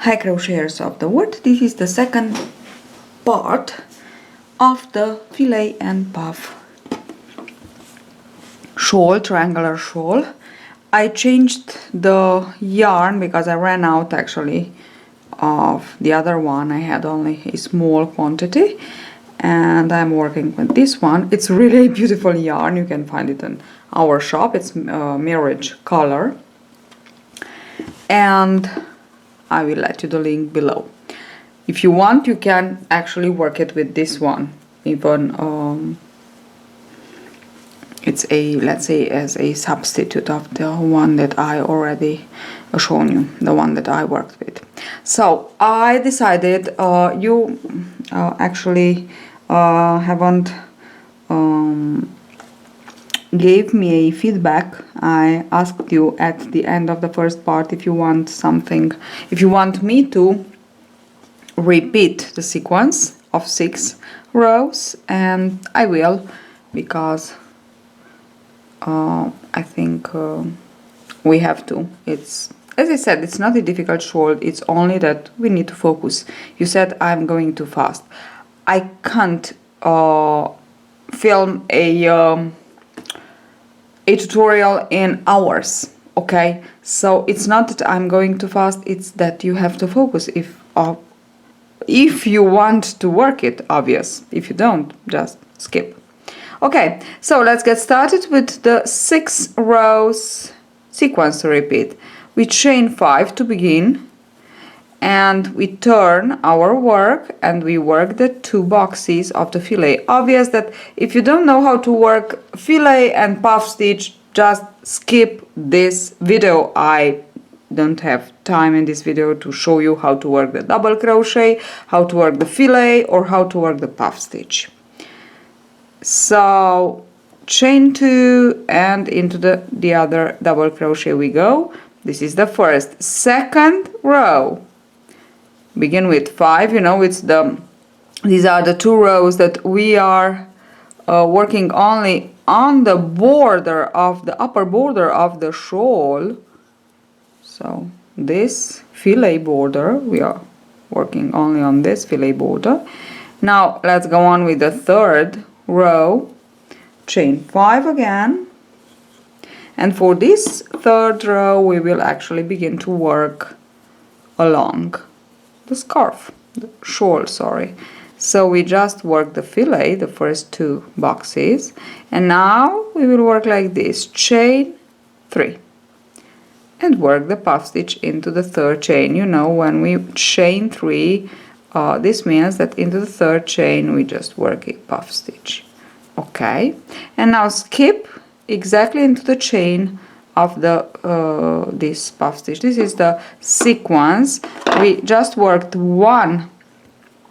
Hi crocheters of the world, this is the second part of the filet and puff shawl, triangular shawl. I changed the yarn because I ran out actually of the other one. I had only a small quantity and I'm working with this one. It's really beautiful yarn, you can find it in our shop. It's mirage color, and I will let you the link below. If you want, you can actually work it with this one, even it's a, let's say, as a substitute of the one that I already shown you, the one that I worked with. So I decided you actually haven't gave me a feedback. I asked you at the end of the first part if you want something, if you want me to repeat the sequence of 6 rows, and I will, because I think we have to. It's, as I said, it's not a difficult shawl, it's only that we need to focus. You said I'm going too fast. I can't film a tutorial in hours, okay? So it's not that I'm going too fast, it's that you have to focus if you want to work it, obvious. If you don't, just skip. Okay, so let's get started with the 6 rows sequence to repeat. We chain 5 to begin, and we turn our work and we work the 2 boxes of the fillet. Obvious that if you don't know how to work fillet and puff stitch, just skip this video. I don't have time in this video to show you how to work the double crochet, how to work the fillet, or how to work the puff stitch. So chain 2 and into the other double crochet we go. This is the first. Second row, begin with 5. You know, it's these are the 2 rows that we are working only on the border of the upper border of the shawl. So this fillet border, we are working only on this fillet border. Now let's go on with the third row. Chain 5 again, and for this third row we will actually begin to work along the scarf, the shawl, sorry. So we just work the fillet, the first 2 boxes, and now we will work like this. Chain 3 and work the puff stitch into the third chain. You know, when we chain 3, this means that into the third chain we just work a puff stitch. Okay, and now skip exactly into the chain of the this puff stitch. This is the sequence. We just worked 1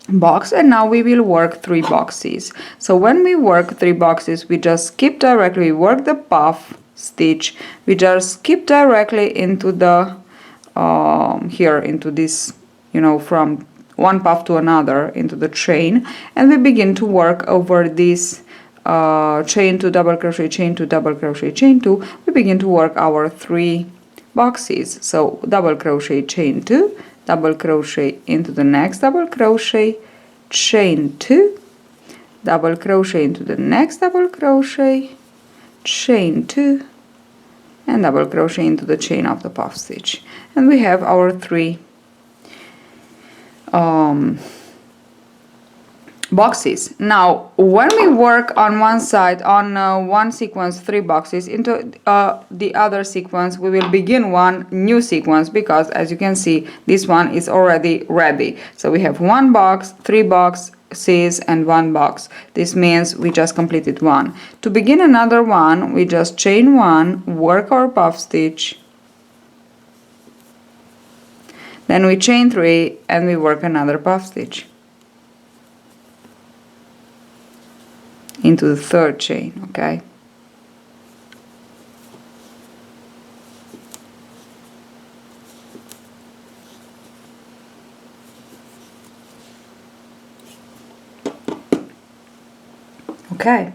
box and now we will work 3 boxes. So when we work 3 boxes, we just skip directly, we work the puff stitch, we just skip directly into the here into this, you know, from one puff to another into the chain, and we begin to work over this chain 2, double crochet, chain 2, double crochet, chain 2. We begin to work our 3 boxes. So double crochet, chain 2, double crochet into the next double crochet, chain 2, double crochet into the next double crochet, chain 2, and double crochet into the chain of the puff stitch, and we have our 3 boxes. Now when we work on one side, on one sequence 3 boxes, into the other sequence we will begin one new sequence, because as you can see this one is already ready. So we have 1 box, 3 boxes, and 1 box. This means we just completed 1. To begin another one, we just chain 1, work our puff stitch, then we chain 3 and we work another puff stitch into the third chain. Okay, okay,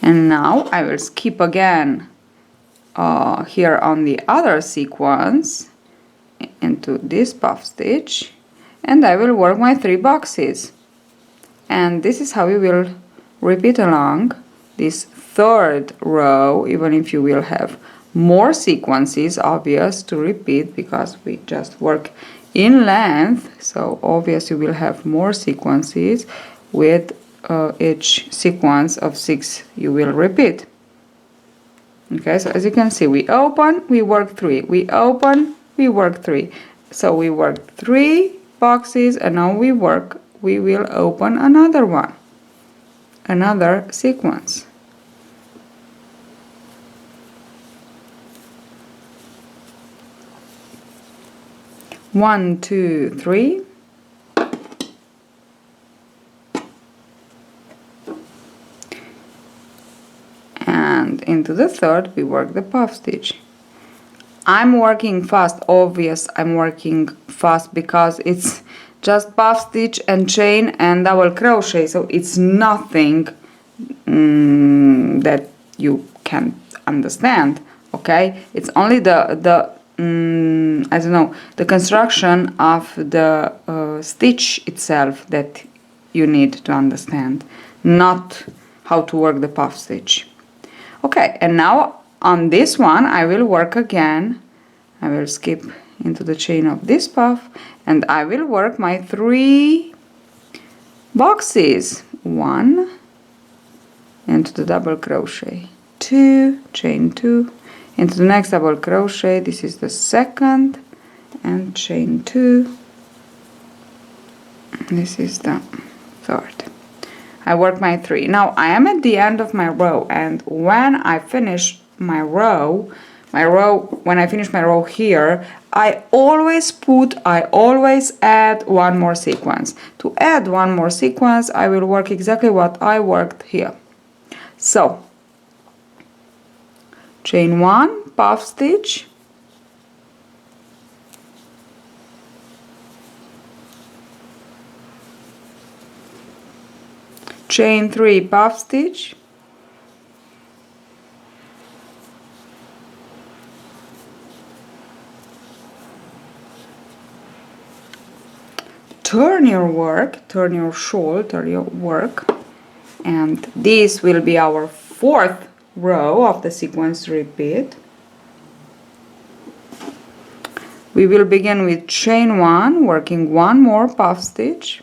and now I will skip again here on the other sequence into this puff stitch, and I will work my 3 boxes. And this is how we will repeat along this third row, even if you will have more sequences, obvious to repeat because we just work in length, so obviously you will have more sequences. With each sequence of 6 you will repeat. Okay, so as you can see, we open, we work 3, we open, we work 3. So we work 3 boxes, and now we will open another one, another sequence. One, two, three. And into the third we work the puff stitch. I'm working fast, obvious I'm working fast because it's just puff stitch and chain and double crochet, so it's nothing that you can understand, okay? It's only the I don't know, the construction of the stitch itself that you need to understand, not how to work the puff stitch. Okay, and now on this one I will work again. I will skip into the chain of this puff and I will work my 3 boxes. 1 into the double crochet, 2, chain 2, into the next double crochet, this is the second, and chain 2, this is the third. I work my 3. Now I am at the end of my row, and when I finish my row, when I finish my row here, I always add one more sequence. To add one more sequence, I will work exactly what I worked here. So, chain 1, puff stitch, chain 3, puff stitch, turn your work, turn your shawl, turn your work, and this will be our 4th row of the sequence repeat. We will begin with chain 1, working 1 more puff stitch,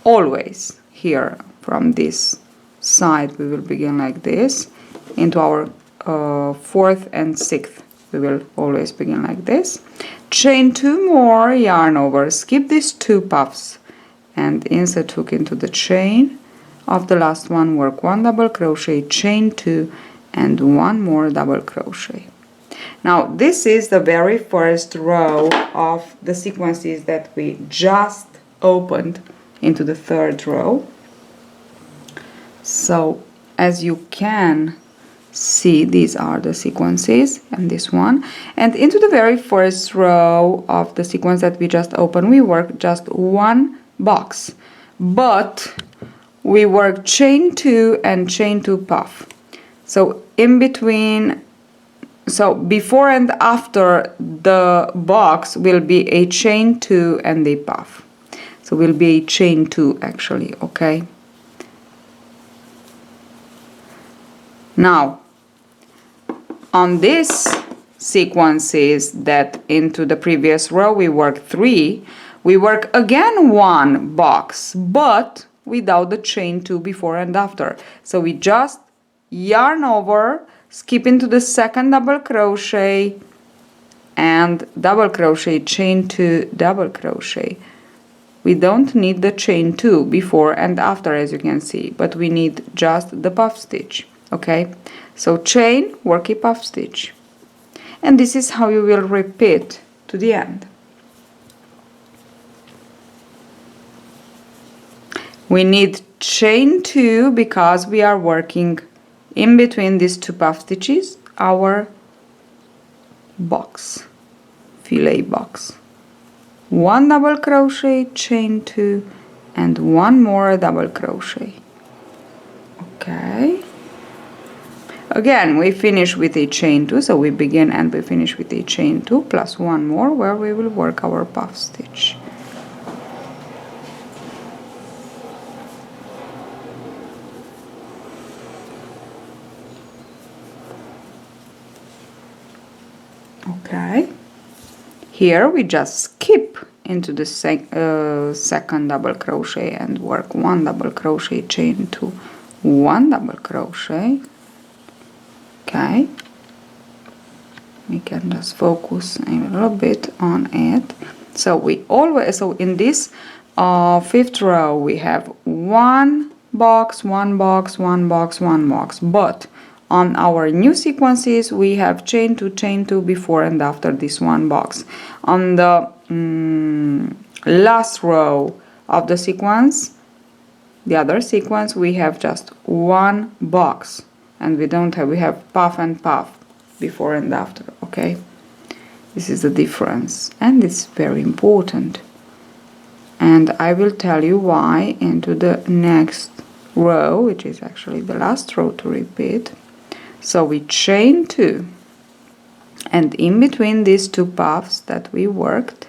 always here from this side we will begin like this. Into our 4th and 6th we will always begin like this. Chain 2 more, yarn over, skip these 2 puffs and insert hook into the chain of the last one, work 1 double crochet, chain 2 and 1 more double crochet. Now this is the very first row of the sequences that we just opened into the 3rd row. So as you can see, these are the sequences and this one, and into the very first row of the sequence that we just opened we work just 1 box, but we work chain 2 and chain 2 puff. So in between, so before and after the box will be a chain 2 and a puff, so will be a chain 2 actually, okay? Now on this sequences that into the previous row we work 3, we work again 1 box, but without the chain 2 before and after. So we just yarn over, skip into the 2nd double crochet and double crochet, chain 2, double crochet. We don't need the chain 2 before and after, as you can see, but we need just the puff stitch, okay? So chain, work a puff stitch, and this is how you will repeat to the end. We need chain 2 because we are working in between these 2 puff stitches our box, filet box. 1 double crochet, chain 2 and 1 more double crochet. Okay, Again, we finish with a chain 2, so we begin and we finish with a chain 2 plus one more where we will work our puff stitch. Okay, here we just skip into the second double crochet and work 1 double crochet, chain 2, 1 double crochet. Okay, we can just focus a little bit on it. So we always, so in this 5th row we have 1 box, 1 box, 1 box, 1 box, but on our new sequences we have chain 2 before and after this 1 box. On the last row of the sequence, the other sequence, we have just 1 box, and we don't have, we have puff and puff before and after. Okay, this is the difference, and it's very important, and I will tell you why into the next row, which is actually the last row to repeat. So we chain 2, and in between these 2 puffs that we worked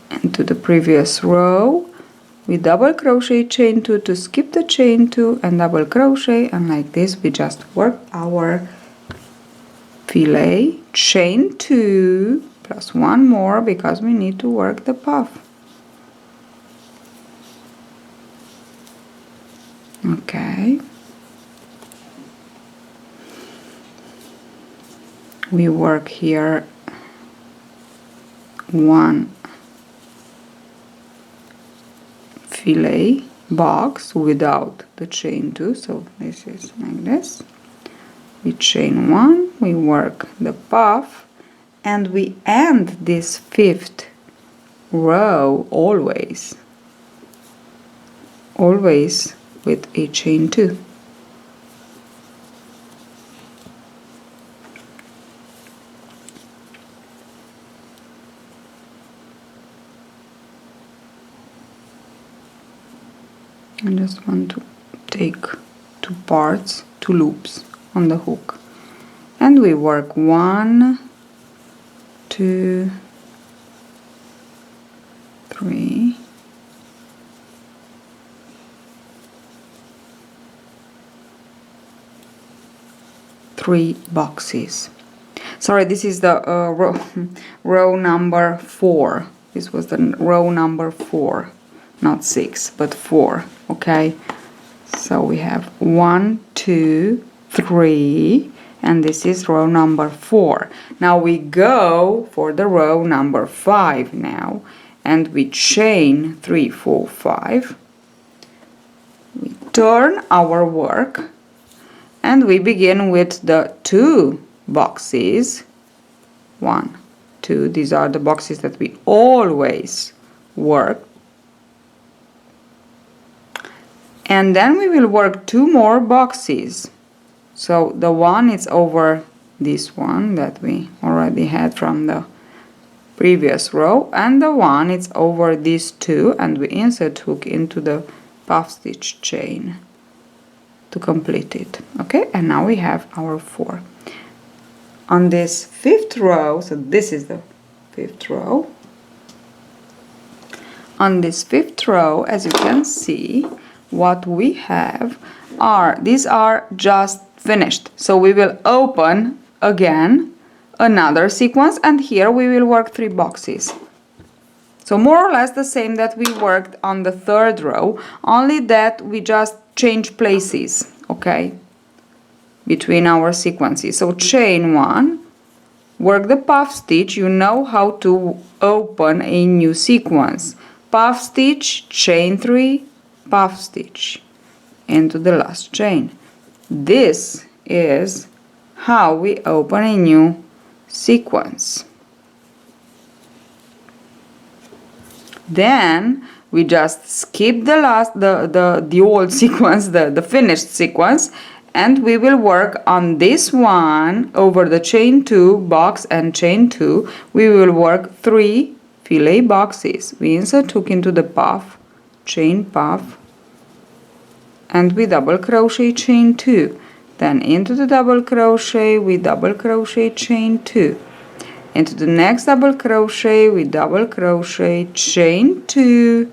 into the previous row, we double crochet, chain 2 to skip the chain 2 and double crochet, and like this we just work our fillet, chain 2 plus 1 more because we need to work the puff. Okay, we work here 1 fillet box without the chain 2, so this is like this. We chain 1, we work the puff, and we end this 5th row always with a chain 2. I just want to take 2 parts, 2 loops on the hook, and we work 1, 2, 3, 3 boxes. Sorry, this is the row number 4. This was the row number 4, not 6 but 4. Okay, so we have 1, 2, 3, and this is row number 4. Now we go for the row number 5 now, and we chain 3, 4, 5. We turn our work, and we begin with the 2 boxes. 1, 2. These are the boxes that we always work. And then we will work 2 more boxes. So the one is over this one that we already had from the previous row, and the one is over these 2, and we insert hook into the puff stitch chain to complete it. Okay, and now we have our 4. On this 5th row, so this is the 5th row. On this 5th row, as you can see, what we have are, these are just finished, so we will open again another sequence, and here we will work 3 boxes. So more or less the same that we worked on the 3rd row, only that we just change places, okay, between our sequences. So chain 1, work the puff stitch. You know how to open a new sequence. Puff stitch, chain 3, puff stitch into the last chain. This is how we open a new sequence. Then we just skip the last the old sequence, the finished sequence, and we will work on this one over the chain 2 box and chain 2. We will work 3 fillet boxes. We insert hook into the puff, chain puff, and we double crochet, chain 2, then into the double crochet we double crochet, chain 2, into the next double crochet we double crochet, chain 2,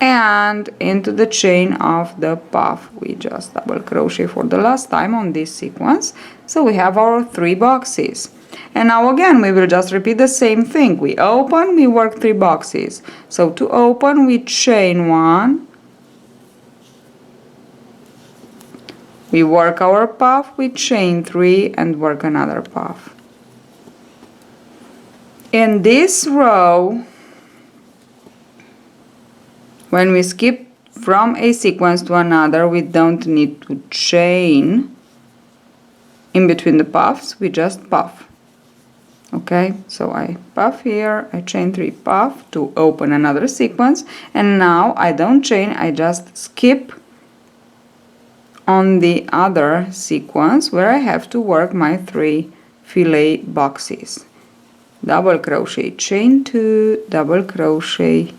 and into the chain of the puff we just double crochet for the last time on this sequence. So we have our 3 boxes. And now again we will just repeat the same thing. We open, we work 3 boxes. So to open we chain 1, we work our puff, we chain 3 and work another puff. In this row, when we skip from a sequence to another, we don't need to chain in between the puffs, we just puff. Okay, so I puff here, I chain 3, puff to open another sequence, and now I don't chain, I just skip on the other sequence where I have to work my 3 fillet boxes. Double crochet, chain 2, double crochet,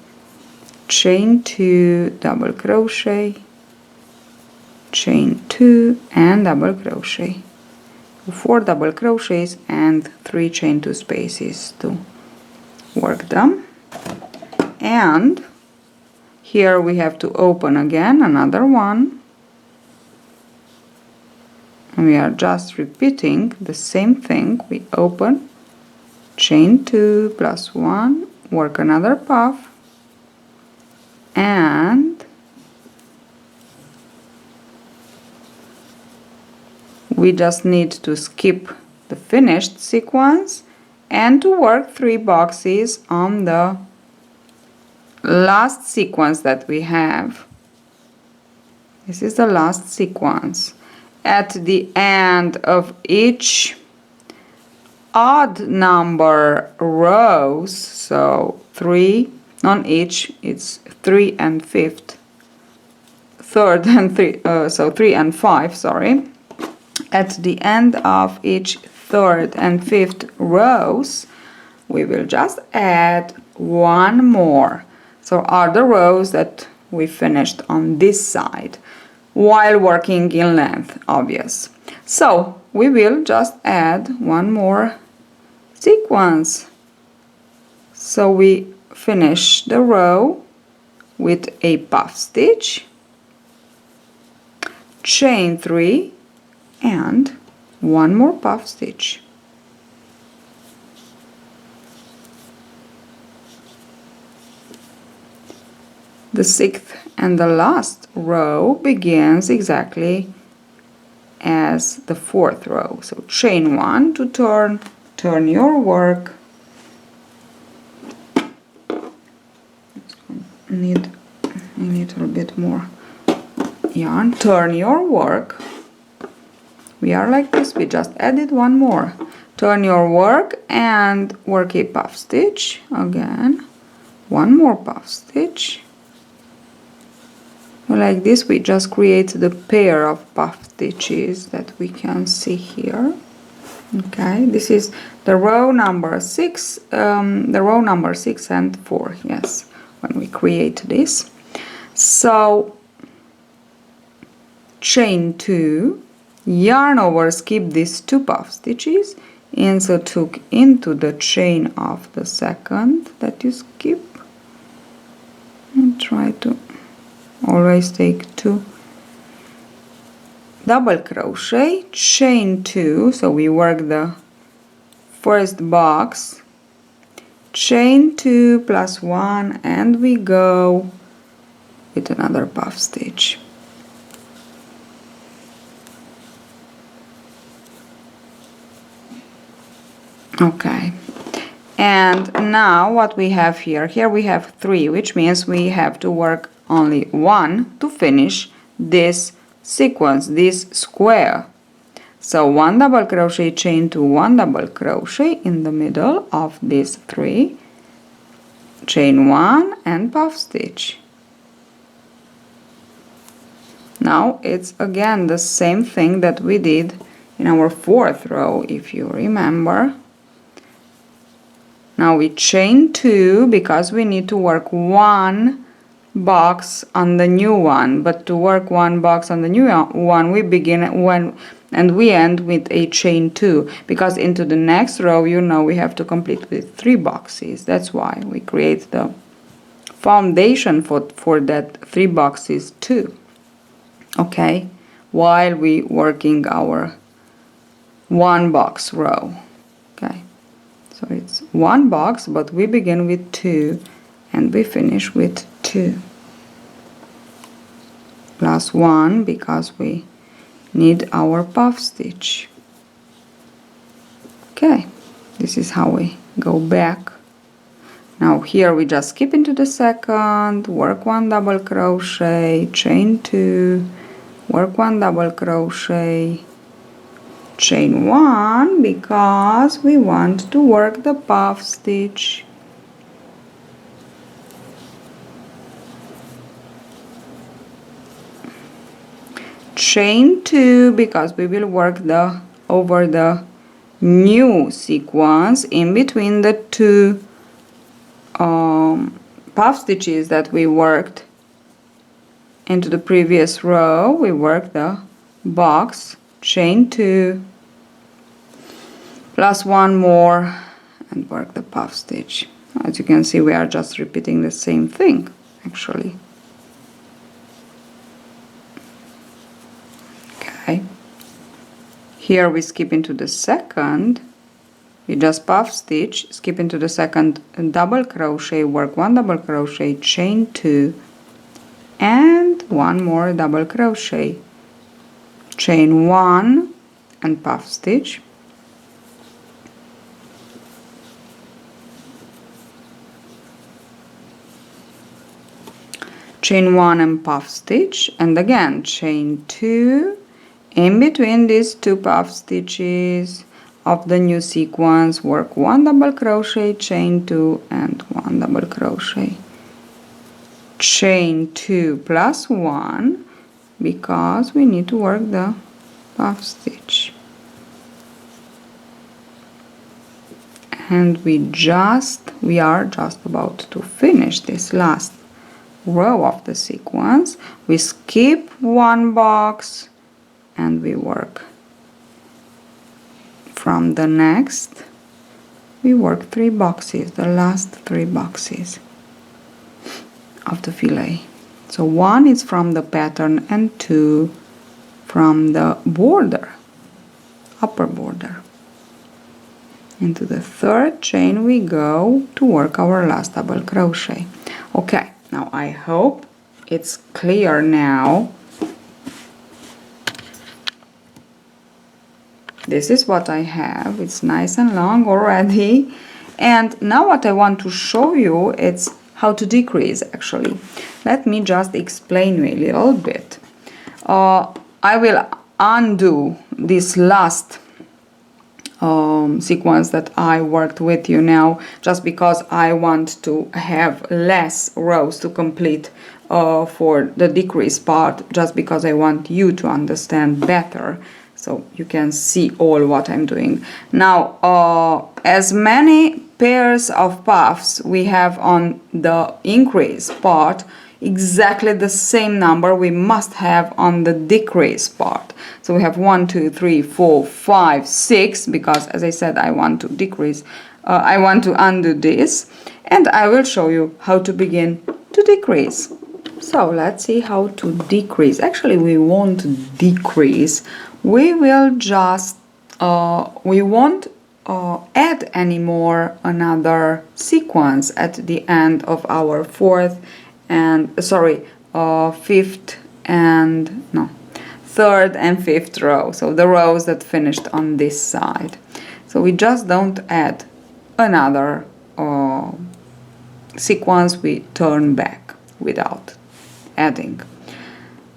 chain 2, double crochet, chain 2 and double crochet. 4 double crochets and 3 chain 2 spaces to work them. And here we have to open again another one. And we are just repeating the same thing. We open, chain 2 plus 1, work another puff, and we just need to skip the finished sequence and to work 3 boxes on the last sequence that we have. This is the last sequence. At the end of each odd number rows, so 3 on each, it's 3 and 5th, third and 3, so 3 and 5, sorry. At the end of each 3rd and 5th rows, we will just add 1 more. So are the rows that we finished on this side while working in length, obvious. So we will just add 1 more sequence. So we finish the row with a puff stitch, chain 3 and 1 more puff stitch. The 6th and the last row begins exactly as the 4th row. So chain 1 to turn your work. Need a little bit more yarn. Turn your work. We are like this, we just added 1 more. Turn your work and work a puff stitch. Again, 1 more puff stitch. Like this, we just create the pair of puff stitches that we can see here. Okay, this is the row number 6, the row number 6 and 4, yes, when we create this. So, chain 2, yarn over, skip these 2 puff stitches, insert hook into the chain of the 2nd that you skip, and try to always take 2 double crochet, chain 2, so we work the first box, chain 2 plus 1, and we go with another puff stitch. Okay, and now what we have here, we have 3, which means we have to work only 1 to finish this sequence, this square. So 1 double crochet, chain 2, 1 double crochet in the middle of these 3, chain 1 and puff stitch. Now it's again the same thing that we did in our 4th row, if you remember. Now we chain 2 because we need to work 1 box on the new one, but to work one box on the new one we begin when and we end with a chain 2, because into the next row, you know, we have to complete with 3 boxes. That's why we create the foundation for that 3 boxes too. Okay, while we working our 1 box row. Okay, so it's 1 box, but we begin with 2 and we finish with 2 plus 1 because we need our puff stitch. Okay, this is how we go back. Now here we just skip into the second, work 1 double crochet, chain 2, work 1 double crochet, chain 1 because we want to work the puff stitch. Chain 2 because we will work over the new sequence in between the 2 puff stitches that we worked into the previous row. We work the box, chain 2 plus 1 more and work the puff stitch. As you can see, we are just repeating the same thing actually. Okay, here we skip into the second, we just puff stitch, skip into the second, double crochet, work 1 double crochet, chain 2 and 1 more double crochet, chain 1 and puff stitch, chain 1 and puff stitch, and again chain 2 in between these 2 puff stitches of the new sequence, work 1 double crochet, chain 2 and 1 double crochet, chain 2 plus 1 because we need to work the puff stitch, and we are just about to finish this last row of the sequence. We skip 1 box and we work from the next, we work 3 boxes, the last 3 boxes of the fillet. So 1 is from the pattern and 2 from the border, upper border. Into the 3rd chain we go to work our last double crochet. Okay, now I hope it's clear now. This is what I have. It's nice and long already. And now what I want to show you is how to decrease actually. Let me just explain you a little bit. I will undo this last sequence that I worked with you now, just because I want to have less rows to complete for the decrease part, just because I want you to understand better so you can see all what I'm doing. Now, as many pairs of puffs we have on the increase part, exactly the same number we must have on the decrease part. So we have 1, 2, 3, 4, 5, 6, because as I said, I want to decrease, I want to undo this, and I will show you how to begin to decrease. So let's see how to decrease. Actually, we won't decrease, we will just, we won't add anymore another sequence at the end of our 4th and 5th and no 3rd and 5th row, so the rows that finished on this side. So we just don't add another sequence, we turn back without adding.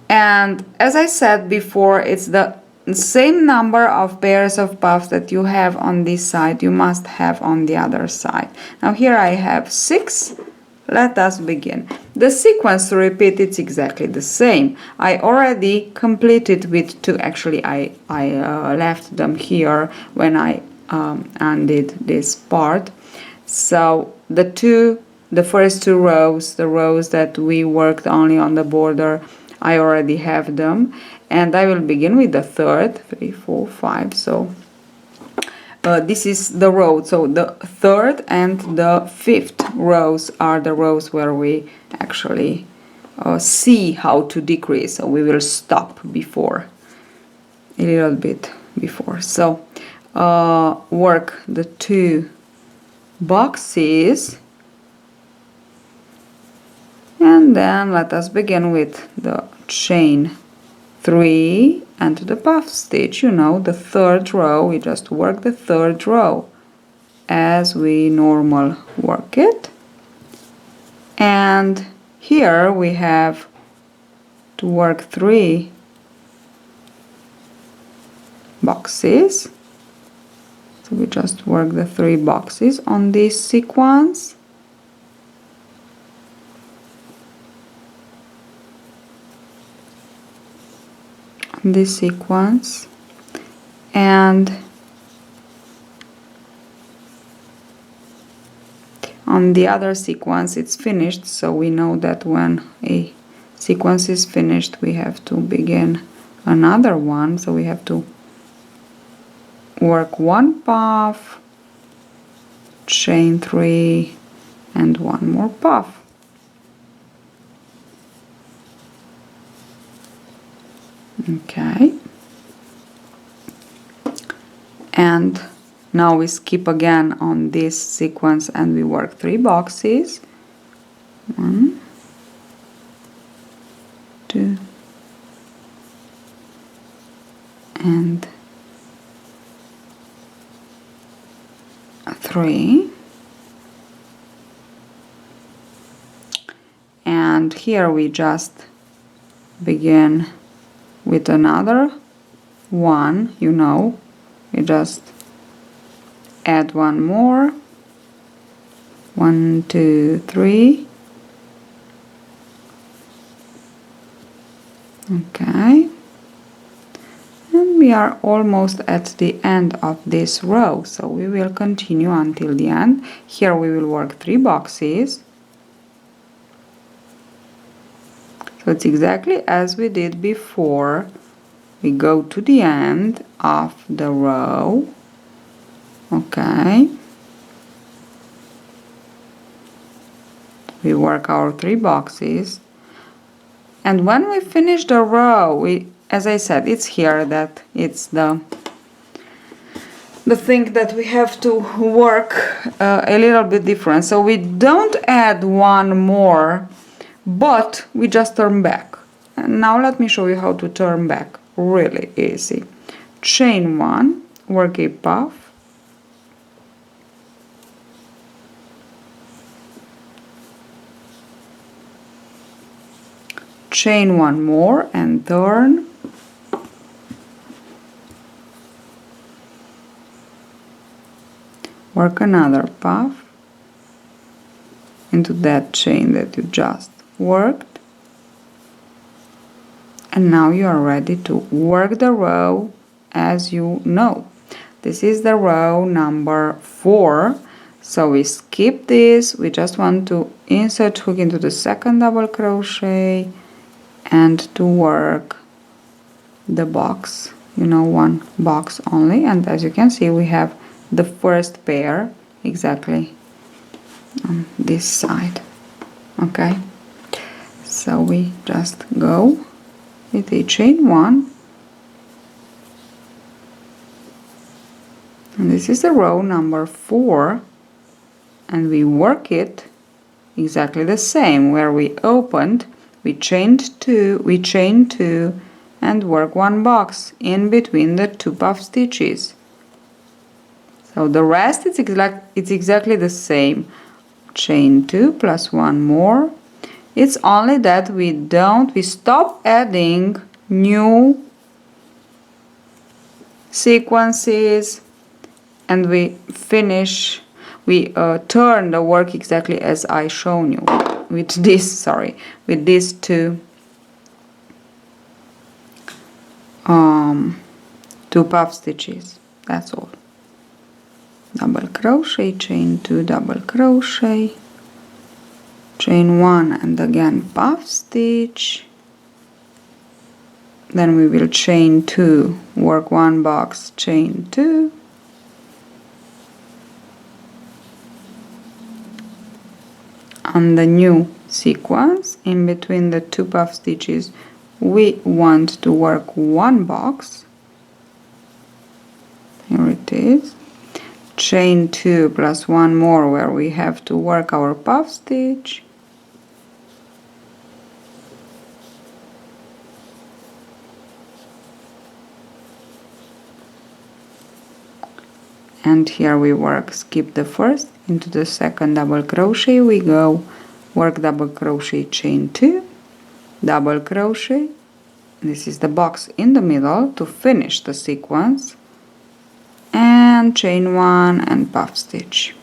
And as I said before, it's the same number of pairs of puffs that you have on this side you must have on the other side. Now here I have 6. Let us begin. The sequence to repeat, it's exactly the same. I already completed with 2. Actually, I left them here when I undid this part. So the the first two rows, the rows that we worked only on the border, I already have them, and I will begin with the third, 3, 4, 5. So this is the row, so the third and the fifth rows are the rows where we actually see how to decrease. So we will stop before, a little bit before. So work the 2 boxes, and then let us begin with the chain 3 and the puff stitch. You know, the third row, we just work the third row as we normal work it. And here we have to work 3 boxes. So we just work the 3 boxes on this sequence. This sequence, and on the other sequence it's finished, so we know that when a sequence is finished we have to begin another one. So we have to work 1 puff, chain 3, and 1 more puff. Okay, and now we skip again on this sequence and we work 3 boxes. 1, 2, and 3. And here we just begin with another one, you know, we just add 1 more, 1, 2, 3. Okay, and we are almost at the end of this row, so we will continue until the end. Here we will work 3 boxes. So it's exactly as we did before. We go to the end of the row. Okay. We work our 3 boxes. And when we finish the row, as I said, it's here that it's the thing that we have to work a little bit different. So we don't add 1 more, but we just turn back. And now let me show you how to turn back. Really easy. Chain 1, work a puff, chain 1 more and turn, work another puff into that chain that you just worked, and now you are ready to work the row as you know. This is the row number 4, so we skip this. We just want to insert hook into the second double crochet and to work the box, you know, 1 box only. And as you can see, we have the first pair exactly on this side. Okay, so we just go with a chain 1, and this is the row number 4, and we work it exactly the same. Where we opened, we chained 2, and work 1 box in between the 2 puff stitches. So the rest it's exactly the same. Chain 2 plus 1 more. It's only that we stop adding new sequences, and we finish, we turn the work exactly as I shown you with this, with these 2 puff stitches. That's all. Double crochet, chain 2, double crochet, chain 1 and again puff stitch, then we will chain 2, work 1 box, chain 2, on the new sequence in between the 2 puff stitches we want to work 1 box. Here it is, chain 2 plus 1 more where we have to work our puff stitch, and here we work, skip the first, into the second double crochet we go, work double crochet, chain 2, double crochet, this is the box in the middle to finish the sequence, and chain 1 and puff stitch.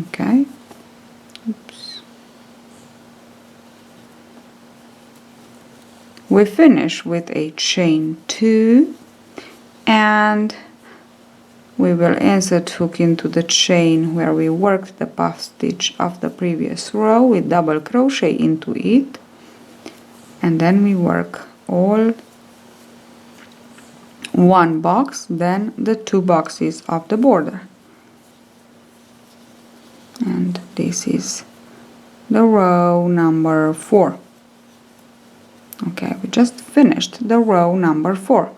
Okay. Oops. We finish with a chain 2 and we will insert hook into the chain where we worked the puff stitch of the previous row with double crochet into it, and then we work all 1 box, then the 2 boxes of the border, and this is the row number 4. Okay, we just finished the row number 4.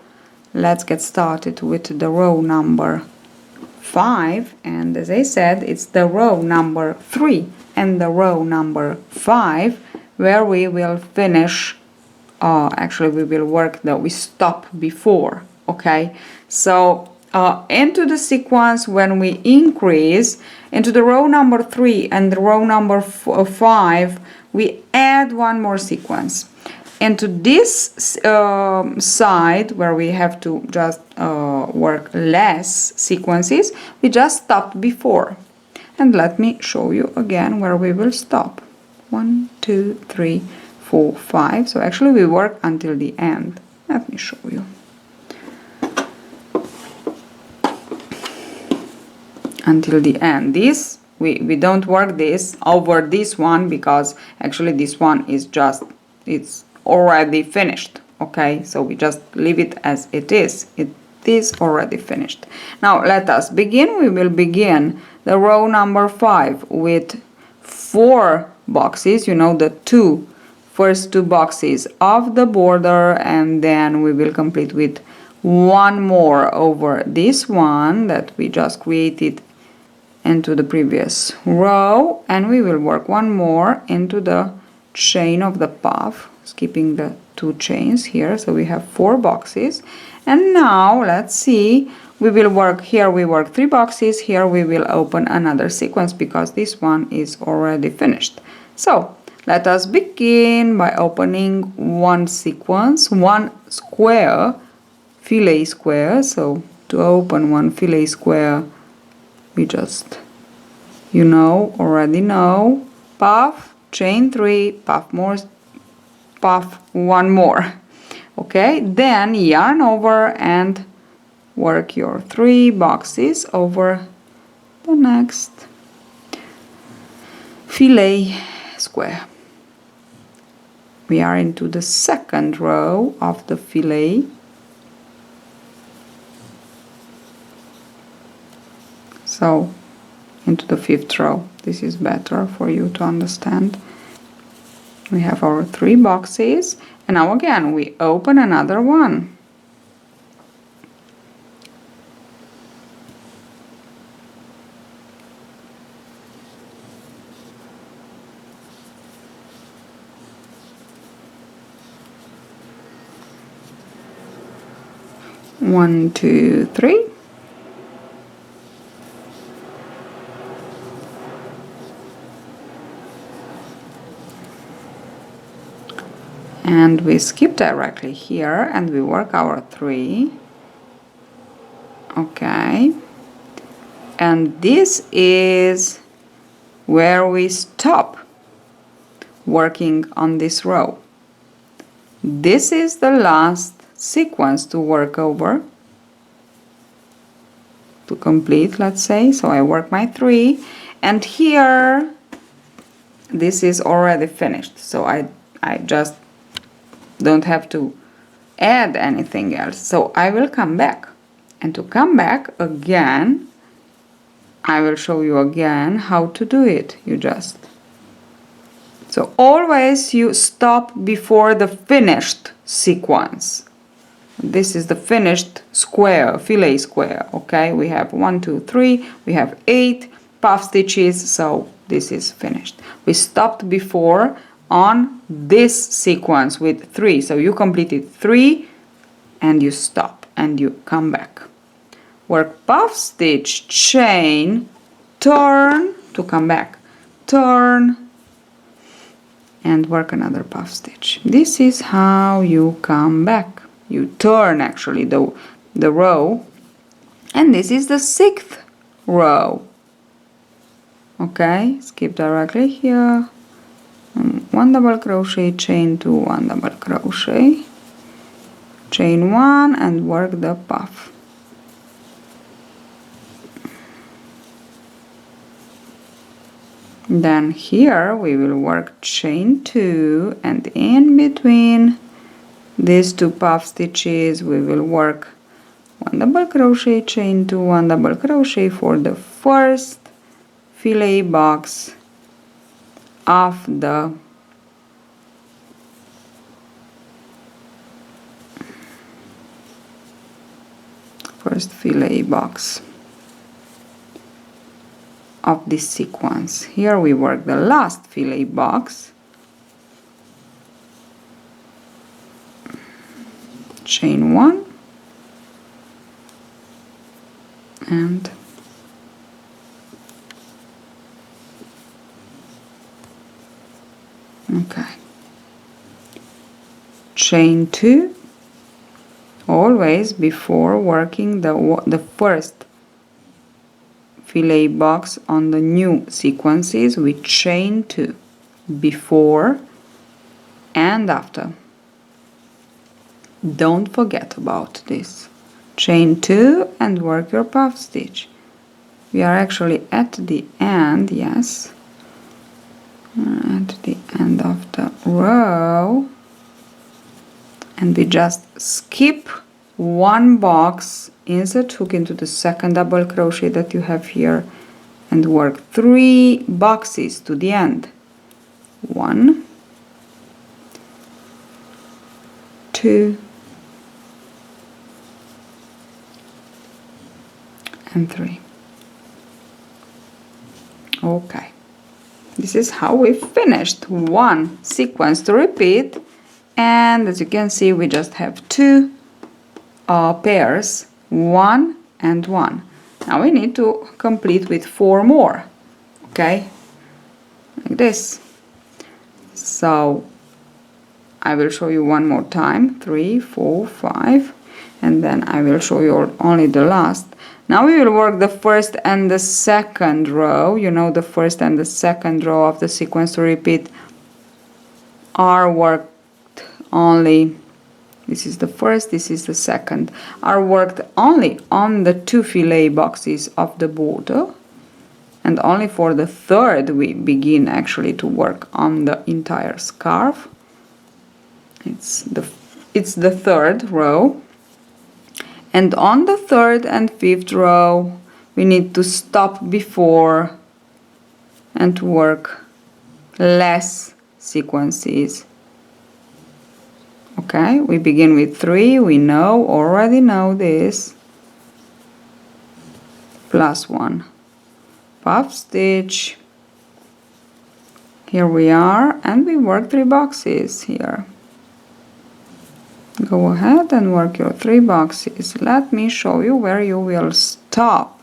Let's get started with the row number 5, and as I said, it's the row number 3 and the row number 5 where we will finish, actually we will work that we stop before. Okay, so into the sequence when we increase into the row number 3 and the row number 5 we add 1 more sequence. Into this side where we have to just work less sequences, we just stopped before, and let me show you again where we will stop. 1, 2, 3, 4, 5. So actually we work until the end. Let me show you. Until the end. This we don't work this over this one because actually this one is just, it's already finished. Okay, so we just leave it as it is. It is already finished. Now let us begin. We will begin the row number 5 with 4 boxes, you know, the first two boxes of the border, and then we will complete with 1 more over this one that we just created into the previous row, and we will work 1 more into the chain of the puff, skipping the 2 chains here, so we have 4 boxes. And now let's see, we will work here, we work 3 boxes, here we will open another sequence because this one is already finished. So let us begin by opening 1 sequence, 1 square, filet square. So to open 1 filet square we just, you know, already know, puff, chain 3, puff more, puff 1 more. Okay, then yarn over and work your 3 boxes over the next filet square. We are into the second row of the filet. So into the 5th row. This is better for you to understand. We have our 3 boxes, and now again we open another one. One, 2, 3. And we skip directly here and we work our 3. Okay, and this is where we stop working on this row. This is the last sequence to work over, to complete, let's say. So I work my 3, and here this is already finished, so I just don't have to add anything else. So I will come back, and to come back again, I will show you again how to do it. So always you stop before the finished sequence. This is the finished square, fillet square, okay? We have 1, 2, 3, we have 8 puff stitches, so this is finished. We stopped before on this sequence with 3, so you completed 3 and you stop and you come back. Work puff stitch, chain, turn to come back, turn, and work another puff stitch. This is how you come back. You turn actually the row, and this is the 6th row. Okay, skip directly here. 1 double crochet, chain 2, 1 double crochet, chain 1, and work the puff. Then here we will work chain 2, and in between these 2 puff stitches we will work 1 double crochet, chain 2, 1 double crochet for the first fillet box of the first fillet box of this sequence. Here we work the last fillet box, chain 1, and okay, chain 2, always before working the first fillet box on the new sequences, we chain 2 before and after. Don't forget about this. Chain 2 and work your puff stitch. We are actually at the end, yes, at the end of the row, and we just skip 1 box, insert hook into the 2nd double crochet that you have here, and work 3 boxes to the end. 1, 2, and 3. Okay, this is how we finished 1 sequence to repeat, and as you can see we just have 2 pairs, 1 and 1. Now we need to complete with 4 more, okay, like this. So I will show you one more time, 3, 4, 5, and then I will show you only the last. Now we will work the 1st and the 2nd row. You know, the 1st and the 2nd row of the sequence to repeat are worked only. This is the 1st, this is the 2nd, are worked only on the 2 fillet boxes of the border, and only for the 3rd we begin actually to work on the entire scarf. It's the 3rd row, and on the 3rd and 5th row we need to stop before and to work less sequences. Okay, we begin with 3, we already know this, plus 1 puff stitch, here we are, and we work 3 boxes here. Go ahead and work your 3 boxes. Let me show you where you will stop.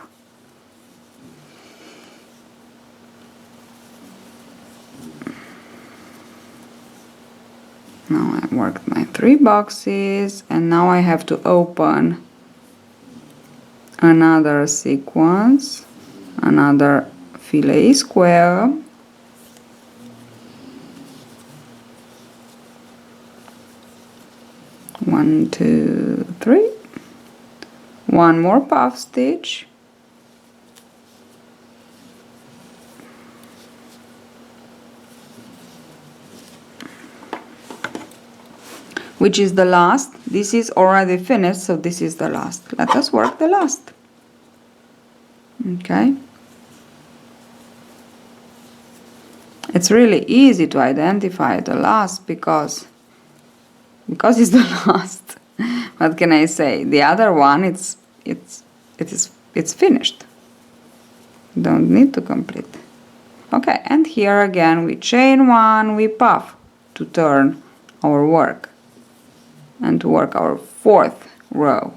Now I worked my 3 boxes, and now I have to open another sequence, another fillet square, one, 2, 3, 1 more puff stitch, which is the last. This is already finished, so this is the last. Let us work the last. Okay. It's really easy to identify the last because it's the last. What can I say? The other one, it's finished. Don't need to complete. Okay, and here again we chain one, we puff to turn our work and to work our fourth row.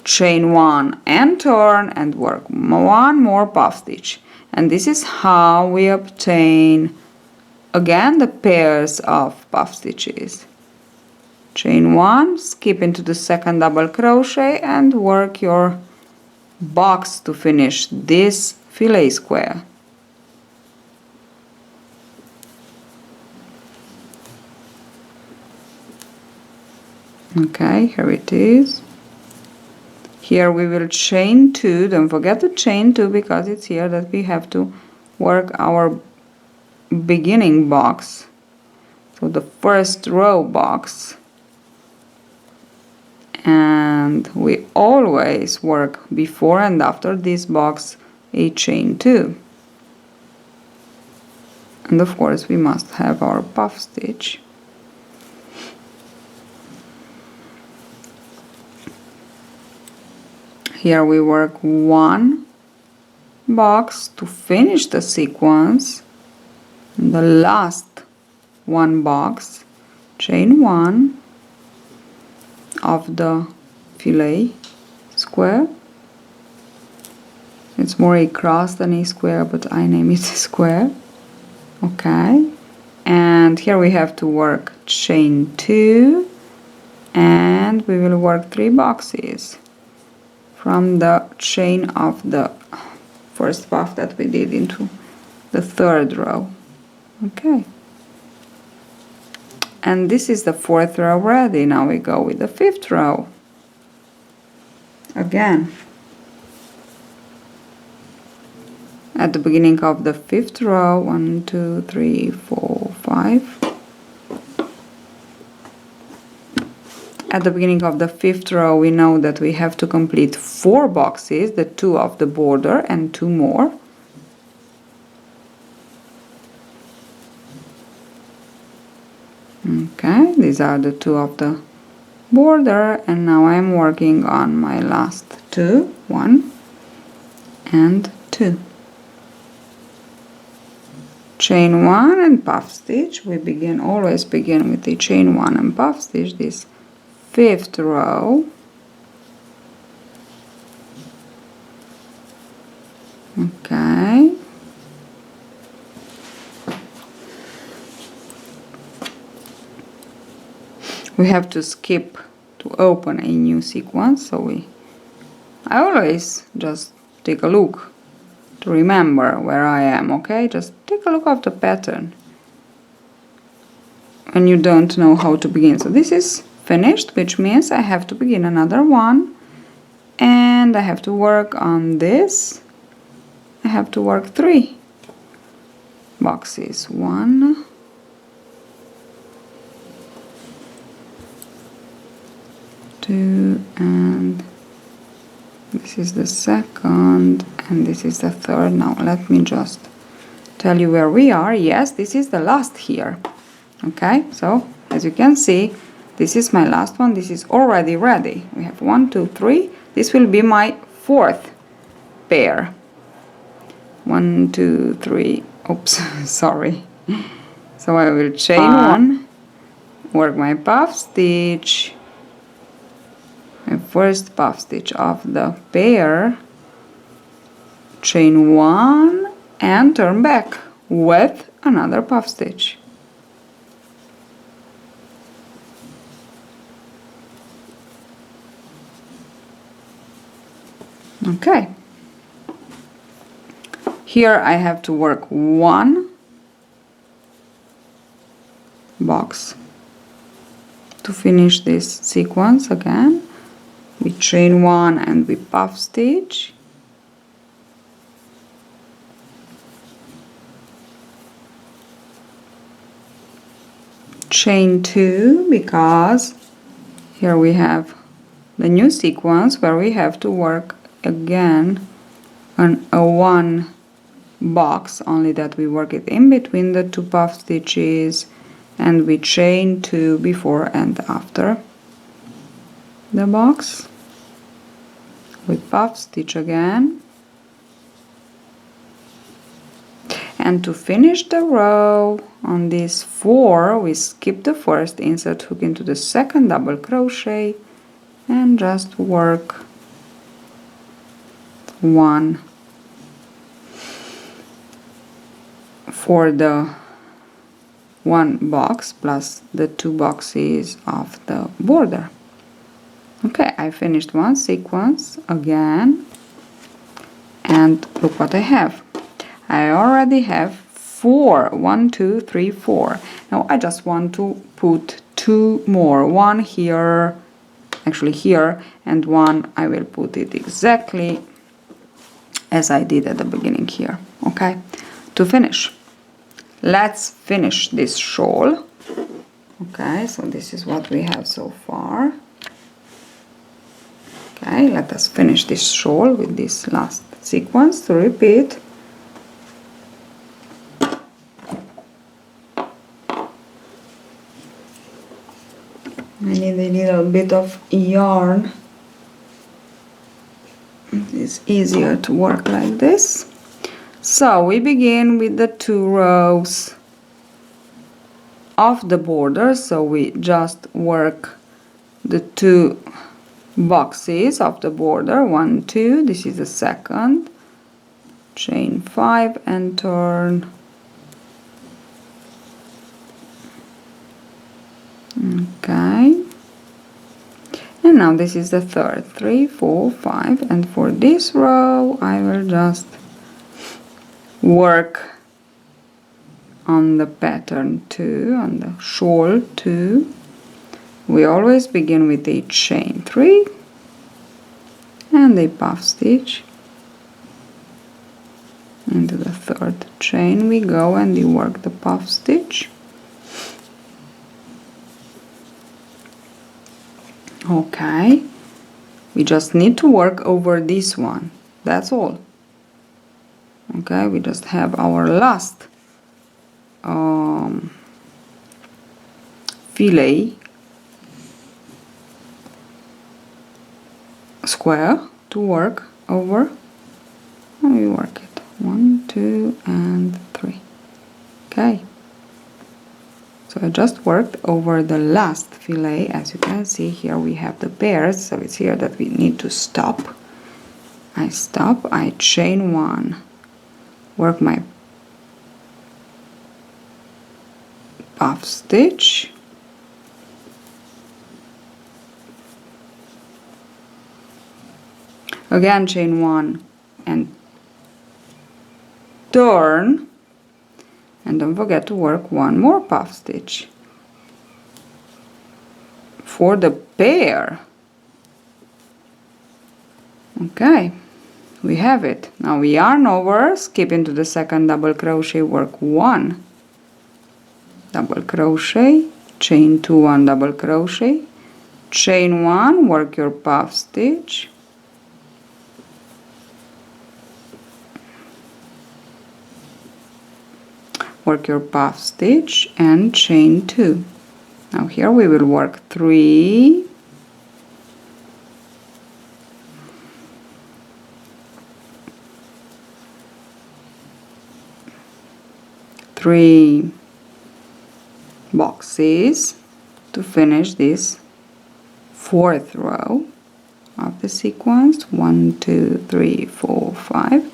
Chain one and turn and work one more puff stitch. And this is how we obtain again the pairs of puff stitches. Chain one, skip into the second double crochet and work your box to finish this fillet square. Okay, here it is. Here we will chain two. Don't forget to chain two because it's here that we have to work our beginning box. So the first row box. And we always work before and after this box a chain two. And of course we must have our puff stitch. Here we work one box to finish the sequence. And the last one box, chain one of the fillet square. It's more a cross than a square, but I name it a square. Okay, and here we have to work chain two, and we will work three boxes from the chain of the first puff that we did into the third row. Okay, and this is the fourth row ready. Now we go with the fifth row again. At the beginning of the fifth row, 1, 2, 3, 4, 5. At the beginning of the fifth row, we know that we have to complete 4 boxes, the 2 of the border and 2 more. Okay, these are the 2 of the border, and now I'm working on my last 2, 1 and 2. Chain 1 and puff stitch. We always begin with the chain 1 and puff stitch this fifth row. Okay. We have to skip to open a new sequence, so I always just take a look to remember where I am, okay? Just take a look at the pattern when you don't know how to begin. So this is finished, which means I have to begin another one, and I have to work on this. I have to work 3 boxes. 1, 2, and this is the second, and this is the third. Now let me just tell you where we are. Yes, this is the last here. Okay, so as you can see, this is my last one. This is already ready. We have 1, 2, 3. This will be my 4th pair. 1, 2, 3. Oops, sorry. So I will chain 1, work my puff stitch, my first puff stitch of the pair, chain 1 and turn back with another puff stitch. Okay, here I have to work 1 box to finish this sequence. Again, we chain 1 and we puff stitch, chain 2, because here we have the new sequence where we have to work again on a one box, only that we work it in between the 2 puff stitches, and we chain 2 before and after the box with puff stitch again. And to finish the row on these 4, we skip the first, insert hook into the second double crochet, and just work 1 for the 1 box plus the 2 boxes of the border. Okay, I finished one sequence again, and look what I have. I already have 4. 1, 2, 3, 4. Now I just want to put 2 more. One here, actually here, and one I will put it exactly as I did at the beginning here. Okay, to finish, let's finish this shawl. Okay, so this is what we have so far. Okay, let us finish this shawl with this last sequence to repeat. I need a little bit of yarn. It's easier to work like this. So we begin with the 2 rows of the border, so we just work the 2 boxes of the border, 1, 2, this is the second, chain 5 and turn. Okay, and now this is the third, 3, 4, 5, and for this row I will just work on the pattern 2, on the shawl 2. We always begin with a chain 3 and a puff stitch. Into the third chain we go and we work the puff stitch. Okay, we just need to work over this one, that's all. Okay, we just have our last filet square to work over, and we work it 1, 2, and 3. Okay, so I just worked over the last filet. As you can see here we have the pairs, so it's here that we need to stop. I stop, I chain 1, work my puff stitch, again chain 1 and turn, and don't forget to work 1 more puff stitch for the pair. Okay, we have it. Now we yarn over, skip into the second double crochet, work 1 double crochet, chain 2, 1 double crochet, chain 1, work your puff stitch, work your puff stitch and chain 2. Now here we will work 3, 3 boxes to finish this 4th row of the sequence. 1, 2, 3, 4, 5.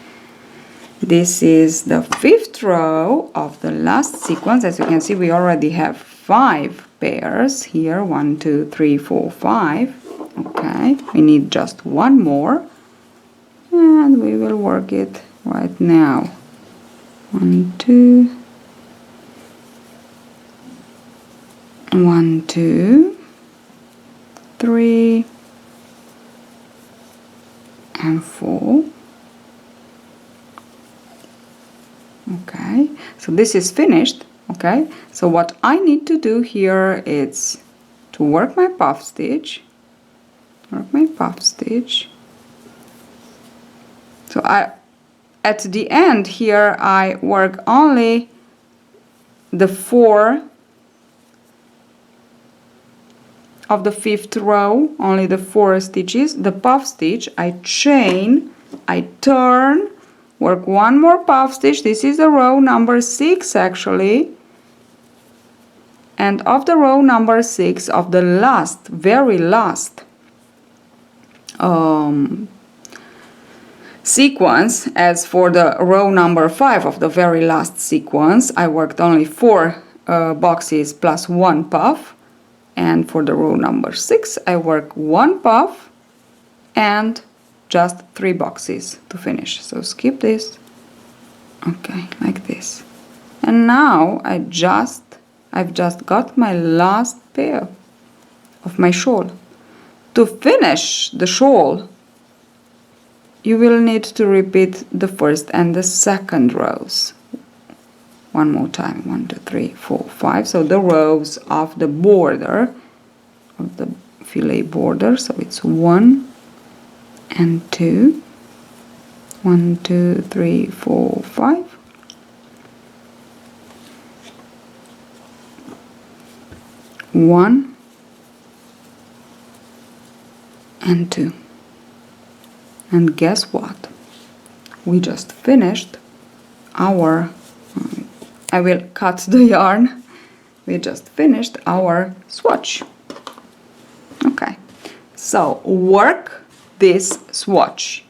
This is the 5th row of the last sequence. As you can see, we already have 5 pairs here. 1, 2, 3, 4, 5. Okay, we need just 1 more, and we will work it right now. 1, 2, 1, 2, 3, and 4. Okay, so this is finished Okay, so what I need to do here is to work my puff stitch, so at the end here I work only the 4 of the 5th row, only the 4 stitches. The puff stitch I chain, I turn, work one more puff stitch. This is the row number 6 actually, and of the row number 6 of the last, very last sequence, as for the row number 5 of the very last sequence I worked only 4 boxes plus 1 puff, and for the row number 6 I work 1 puff and just 3 boxes to finish. So skip this, okay, like this. And now I've just got my last pair of my shawl. To finish the shawl you will need to repeat the first and the second rows one more time. 1, 2, 3, 4, 5. So the rows of the border, of the filet border. So it's 1 and 2. 1, 2, 3, 4, 5. 1 and 2. And guess what? We just finished our, I will cut the yarn. We just finished our swatch. Okay, so work this swatch.